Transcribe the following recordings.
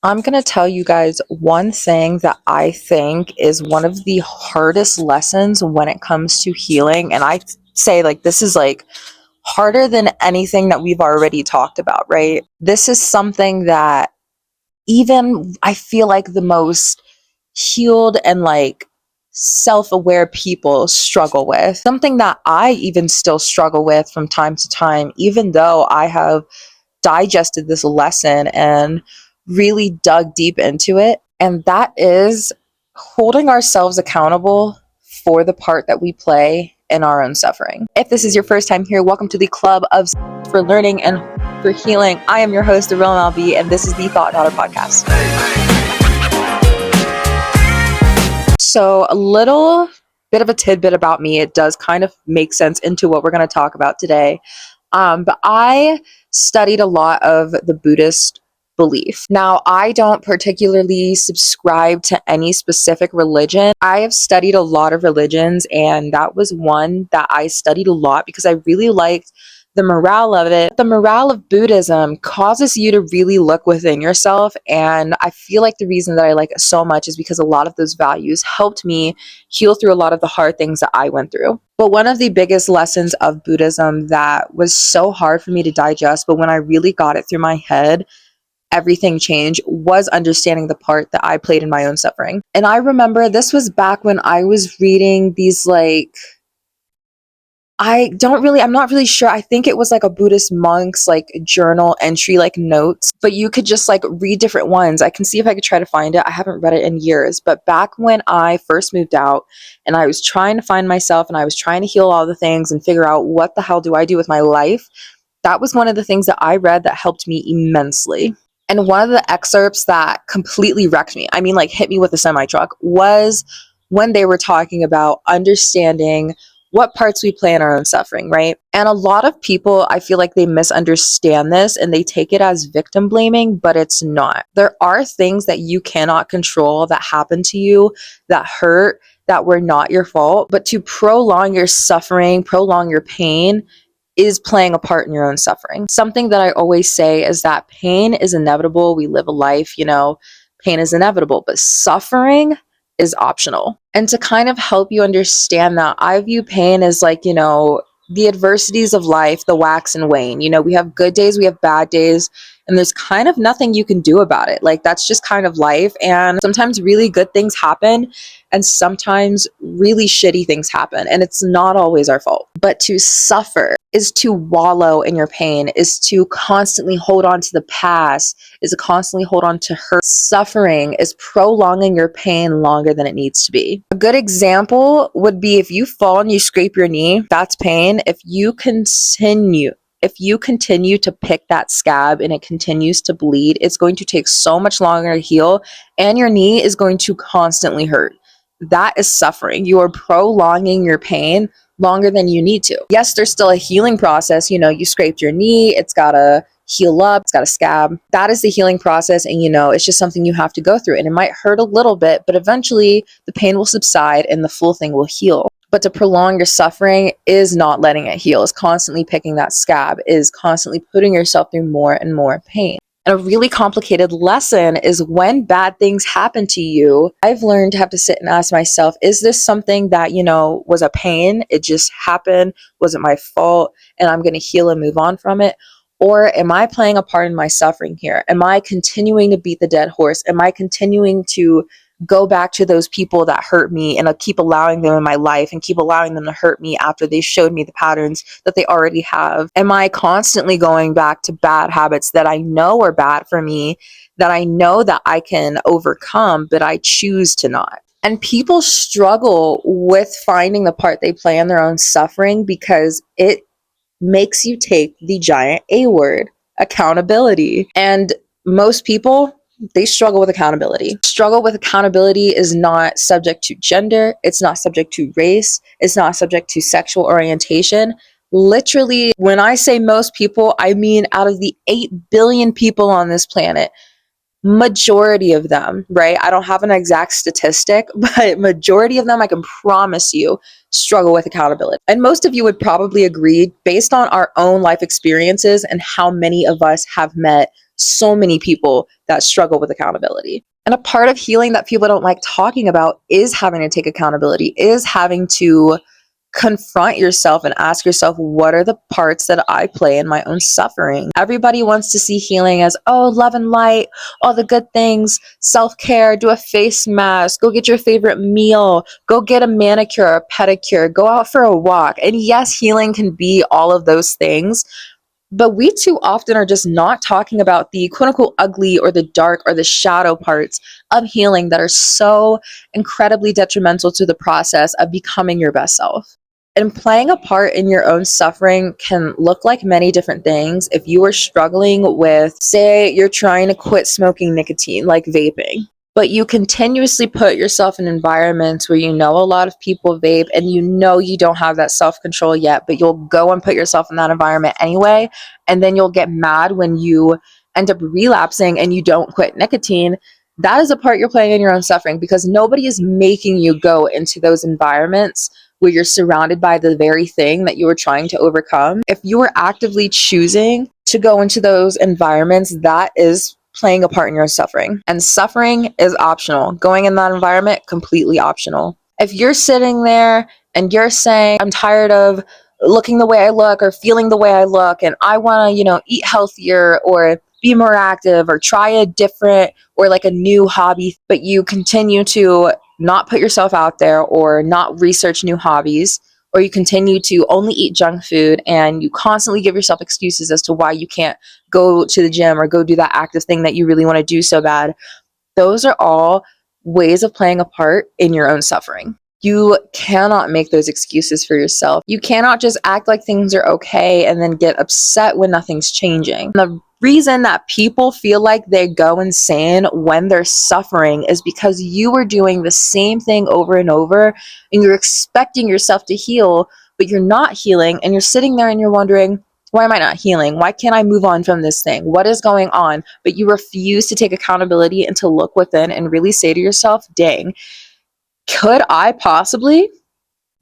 I'm going to tell you guys one thing that I think is one of the hardest lessons when it comes to healing. And I say, like, this is like harder than anything that we've already talked about, right? This is something that even I feel like the most healed and like self aware people struggle with. Something that I even still struggle with from time to time, even though I have digested this lesson and really dug deep into it. And that is holding ourselves accountable for the part that we play in our own suffering. If this is your first time here, welcome to the Club of for Learning and for Healing. I am your host, Darrell MLB, and this is the Thought Daughter Podcast. So, a little bit of a tidbit about me. It does kind of make sense into what we're going to talk about today. But I studied a lot of the Buddhist belief. Now, I don't particularly subscribe to any specific religion. I have studied a lot of religions, and that was one that I studied a lot because I really liked the morale of it. The morale of Buddhism causes you to really look within yourself, and I feel like the reason that I like it so much is because a lot of those values helped me heal through a lot of the hard things that I went through. But one of the biggest lessons of Buddhism that was so hard for me to digest, but when I really got it through my head, everything changed, was understanding the part that I played in my own suffering. And I remember this was back when I was reading these I'm not really sure. I think it was like a Buddhist monk's like journal entry, like notes, but you could just like read different ones. I can see if I could try to find it. I haven't read it in years, but back when I first moved out and I was trying to find myself and I was trying to heal all the things and figure out what the hell do I do with my life, that was one of the things that I read that helped me immensely. And one of the excerpts that completely wrecked me, I mean, like hit me with a semi truck, was when they were talking about understanding what parts we play in our own suffering, right? And a lot of people, I feel like they misunderstand this and they take it as victim blaming, but it's not. There are things that you cannot control that happen to you, that hurt, that were not your fault. But to prolong your suffering, prolong your pain, is playing a part in your own suffering. Something that I always say is that pain is inevitable. We live a life, pain is inevitable, but suffering is optional. And to kind of help you understand that, I view pain as like, the adversities of life, the wax and wane. We have good days, we have bad days, and there's kind of nothing you can do about it. Like, that's just kind of life. And sometimes really good things happen, and sometimes really shitty things happen. And it's not always our fault. But to suffer is to wallow in your pain, is to constantly hold on to the past, is to constantly hold on to hurt. Suffering is prolonging your pain longer than it needs to be. A good example would be if you fall and you scrape your knee, that's pain. If you continue to pick that scab and it continues to bleed, it's going to take so much longer to heal, and your knee is going to constantly hurt. That is suffering. You are prolonging your pain longer than you need to. Yes, there's still a healing process. You scraped your knee, it's got to heal up, it's got a scab. That is the healing process, and it's just something you have to go through. And it might hurt a little bit, but eventually the pain will subside and the full thing will heal. But to prolong your suffering is not letting it heal, is constantly picking that scab, is constantly putting yourself through more and more pain. And a really complicated lesson is when bad things happen to you, I've learned to have to sit and ask myself, is this something that, was a pain? It just happened. Was it my fault? And I'm going to heal and move on from it. Or am I playing a part in my suffering here? Am I continuing to beat the dead horse? Am I continuing to go back to those people that hurt me and keep allowing them in my life and keep allowing them to hurt me after they showed me the patterns that they already have? Am I constantly going back to bad habits that I know are bad for me, that I know that I can overcome, but I choose to not? And people struggle with finding the part they play in their own suffering because it makes you take the giant A word, accountability. And most people, they struggle with accountability. Struggle with accountability is not subject to gender. It's not subject to race. It's not subject to sexual orientation. Literally, when I say most people, I mean out of the 8 billion people on this planet, majority of them, right? I don't have an exact statistic, but majority of them, I can promise you, struggle with accountability. And most of you would probably agree, based on our own life experiences and how many of us have met so many people that struggle with accountability. And a part of healing that people don't like talking about is having to take accountability, is having to confront yourself and ask yourself, what are the parts that I play in my own suffering? Everybody wants to see healing as, oh, love and light, all the good things, self-care, do a face mask, go get your favorite meal, go get a manicure or pedicure, go out for a walk. And yes, healing can be all of those things, but we too often are just not talking about the quote unquote ugly or the dark or the shadow parts of healing that are so incredibly detrimental to the process of becoming your best self. And playing a part in your own suffering can look like many different things. If you are struggling with, say, you're trying to quit smoking nicotine, like vaping, but you continuously put yourself in environments where you know a lot of people vape and you know you don't have that self-control yet, but you'll go and put yourself in that environment anyway, and then you'll get mad when you end up relapsing and you don't quit nicotine. That is a part you're playing in your own suffering, because nobody is making you go into those environments where you're surrounded by the very thing that you were trying to overcome. If you are actively choosing to go into those environments, that is playing a part in your suffering. And suffering is optional. Going in that environment, completely optional. If you're sitting there and you're saying, I'm tired of looking the way I look or feeling the way I look, and I want to, eat healthier or be more active or try a different or like a new hobby, but you continue to not put yourself out there or not research new hobbies, or you continue to only eat junk food and you constantly give yourself excuses as to why you can't go to the gym or go do that active thing that you really want to do so bad, those are all ways of playing a part in your own suffering. You cannot make those excuses for yourself. You cannot just act like things are okay and then get upset when nothing's changing. The reason that people feel like they go insane when they're suffering is because you are doing the same thing over and over and you're expecting yourself to heal, but you're not healing, and you're sitting there and you're wondering, why am I not healing? Why can't I move on from this thing? What is going on? But you refuse to take accountability and to look within and really say to yourself, dang, could I possibly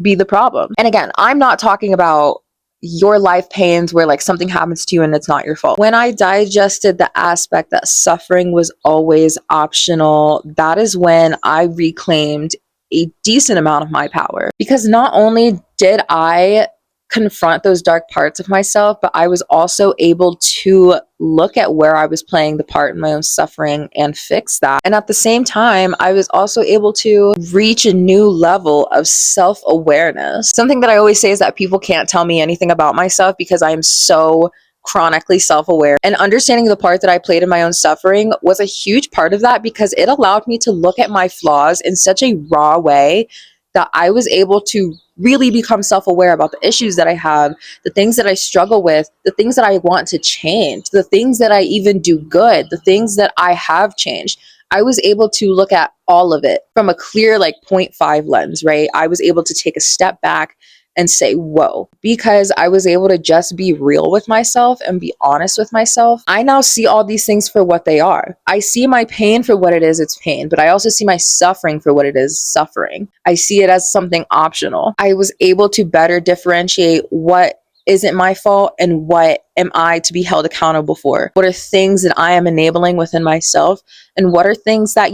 be the problem? And again, I'm not talking about your life pains where like something happens to you and it's not your fault. When I digested the aspect that suffering was always optional, that is when I reclaimed a decent amount of my power. Because not only did I confront those dark parts of myself, but I was also able to look at where I was playing the part in my own suffering and fix that. And at the same time, I was also able to reach a new level of self-awareness. Something that I always say is that people can't tell me anything about myself because I am so chronically self-aware. And understanding the part that I played in my own suffering was a huge part of that, because it allowed me to look at my flaws in such a raw way that I was able to really become self-aware about the issues that I have, the things that I struggle with, the things that I want to change, the things that I even do good, the things that I have changed. I was able to look at all of it from a clear like 0.5 lens, right? I was able to take a step back and say, whoa, because I was able to just be real with myself and be honest with myself. I now see all these things for what they are. I see my pain for what it is, it's pain, but I also see my suffering for what it is, suffering. I see it as something optional. I was able to better differentiate what isn't my fault and what am I to be held accountable for. What are things that I am enabling within myself, and what are things that,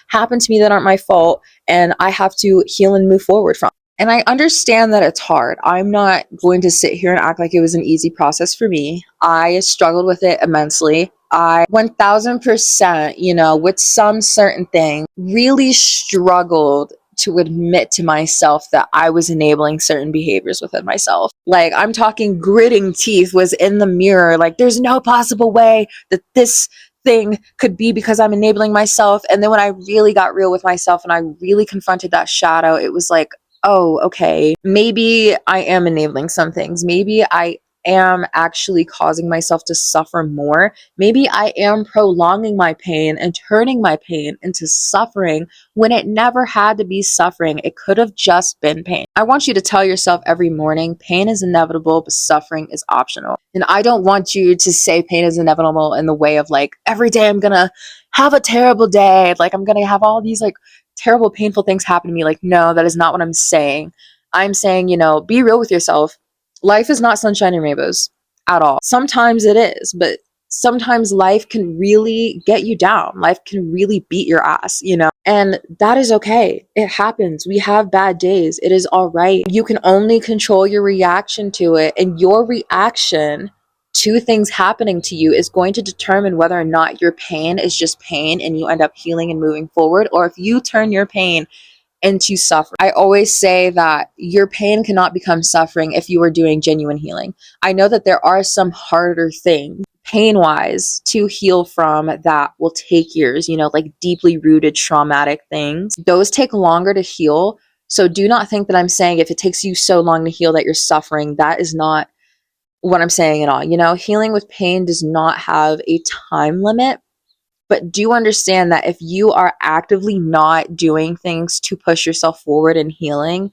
happen to me that aren't my fault and I have to heal and move forward from. And I understand that it's hard. I'm not going to sit here and act like it was an easy process for me. I struggled with it immensely. I 1000%, with some certain thing, really struggled to admit to myself that I was enabling certain behaviors within myself. Like, I'm talking gritting teeth was in the mirror. Like, there's no possible way that this thing could be because I'm enabling myself. And then when I really got real with myself and I really confronted that shadow, it was like, oh, okay, maybe I am enabling some things. Maybe I am actually causing myself to suffer more. Maybe I am prolonging my pain and turning my pain into suffering when it never had to be suffering. It could have just been pain. I want you to tell yourself every morning, pain is inevitable, but suffering is optional. And I don't want you to say pain is inevitable in the way of like, every day I'm gonna have a terrible day. Like, I'm gonna have all these like terrible, painful things happen to me. Like, no, that is not what I'm saying. I'm saying, be real with yourself. Life is not sunshine and rainbows at all. Sometimes it is, but sometimes life can really get you down. Life can really beat your ass, you know? And that is okay. It happens. We have bad days. It is all right. You can only control your reaction to it, and your reaction to things happening to you is going to determine whether or not your pain is just pain and you end up healing and moving forward, or if you turn your pain into suffering. I always say that your pain cannot become suffering if you are doing genuine healing. I know that there are some harder things pain wise to heal from that will take years, you know, like deeply rooted traumatic things. Those take longer to heal. So do not think that I'm saying if it takes you so long to heal that you're suffering. That is not what I'm saying at all. You know, healing with pain does not have a time limit. But do understand that if you are actively not doing things to push yourself forward in healing,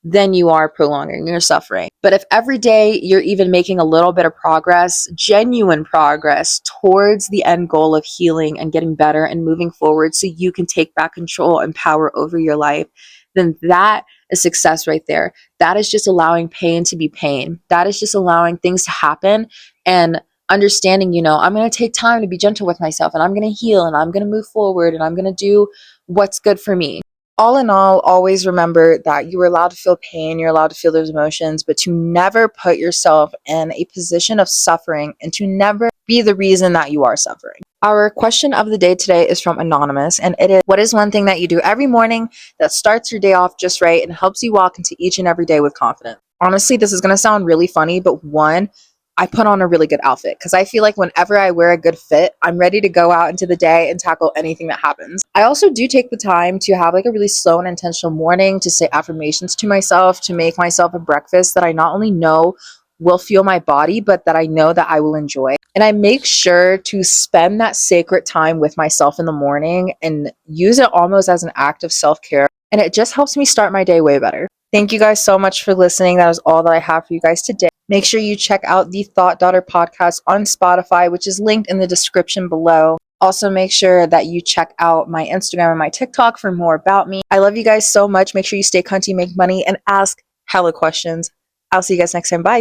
then you are prolonging your suffering. But if every day you're even making a little bit of progress, genuine progress towards the end goal of healing and getting better and moving forward so you can take back control and power over your life, then that is success right there. That is just allowing pain to be pain. That is just allowing things to happen and understanding, you know, I'm going to take time to be gentle with myself and I'm going to heal and I'm going to move forward and I'm going to do what's good for me. All in all, always remember that you are allowed to feel pain, you're allowed to feel those emotions, but to never put yourself in a position of suffering and to never be the reason that you are suffering. Our question of the day today is from Anonymous, and it is, what is one thing that you do every morning that starts your day off just right and helps you walk into each and every day with confidence? Honestly, this is going to sound really funny, but one, I put on a really good outfit because I feel like whenever I wear a good fit, I'm ready to go out into the day and tackle anything that happens. I also do take the time to have like a really slow and intentional morning, to say affirmations to myself, to make myself a breakfast that I not only know will fuel my body, but that I know that I will enjoy. And I make sure to spend that sacred time with myself in the morning and use it almost as an act of self-care. And it just helps me start my day way better. Thank you guys so much for listening. That is all that I have for you guys today. Make sure you check out the Thought Daughter podcast on Spotify, which is linked in the description below. Also, make sure that you check out my Instagram and my TikTok for more about me. I love you guys so much. Make sure you stay cunty, make money, and ask hella questions. I'll see you guys next time. Bye.